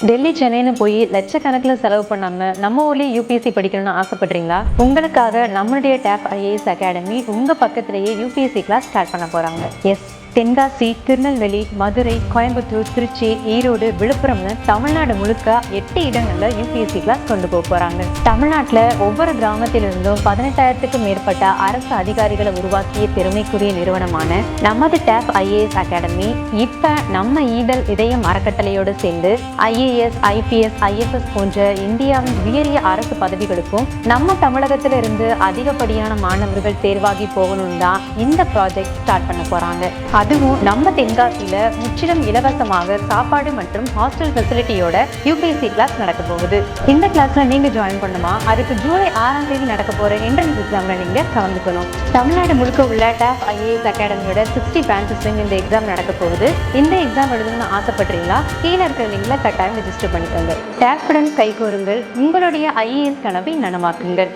டெல்லி சென்னைன்னு போய் லட்சக்கணக்கில் செலவு பண்ணாமல் நம்ம ஊர்லேயே யூபிஎஸ்சி படிக்கணும்னு ஆசைப்படுறீங்களா? உங்களுக்காக நம்மளுடைய டேப் ஐஏஎஸ் அகாடமி உங்கள் பக்கத்திலேயே யூபிஎஸ்சி கிளாஸ் ஸ்டார்ட் பண்ண போகிறாங்க. எஸ், தென்காசி, திருநெல்வேலி, மதுரை, கோயம்புத்தூர், திருச்சி, ஈரோடு, விழுப்புரம்னு தமிழ்நாடு முழுக்க 8 இடங்களில் யூபிஎஸ்சி கிளாஸ் கொண்டு போக போகிறாங்க. தமிழ்நாட்டில் ஒவ்வொரு கிராமத்திலிருந்தும் 18,000க்கும் மேற்பட்ட அரசு அதிகாரிகளை உருவாக்கிய பெருமைக்குரிய நிறுவனமான நமது டேப் ஐஏஎஸ் அகாடமி இப்போ நம்ம ஈதல் இதயம் அறக்கட்டளையோடு சேர்ந்து ஐஏஎஸ், ஐபிஎஸ், ஐஎஃப்எஸ் போன்ற இந்தியாவின் உயரிய அரசு பதவிகளுக்கும் நம்ம தமிழகத்திலிருந்து அதிகப்படியான மாணவர்கள் தேர்வாகி போகணும் தான் இந்த ப்ராஜெக்ட் ஸ்டார்ட் பண்ண போகிறாங்க. அதுவும் நம்ம தென்காசியில முற்றிலும் இலவசமாக சாப்பாடு மற்றும் ஹாஸ்டல் ஃபெசிலிட்டியோட யூபிஎஸ்சி கிளாஸ் நடக்க போகுது. இந்த கிளாஸ்ல நீங்க ஜாயின் பண்ணுமா? அதுக்கு ஜூலை 6ஆம் தேதி நடக்க போற என்ட்ரன்ஸ் எக்ஸாம்ல நீங்க கலந்துக்கணும். தமிழ்நாடு முழுக்க உள்ள டேப் ஐஏஎஸ் அகாடமியோட 60 பிரான்ச்சஸ்லையும் இந்த எக்ஸாம் நடக்க போகுது. இந்த எக்ஸாம் எழுதணும்னு ஆசைப்படுறீங்களா? கீழே இருக்கிற லிங்க்ல கட்டாயம் ரெஜிஸ்டர் பண்ணிக்கோங்க. டேப்புடன் கைகோருங்கள், உங்களுடைய ஐஏஎஸ் கனவை நனவாக்குங்கள்.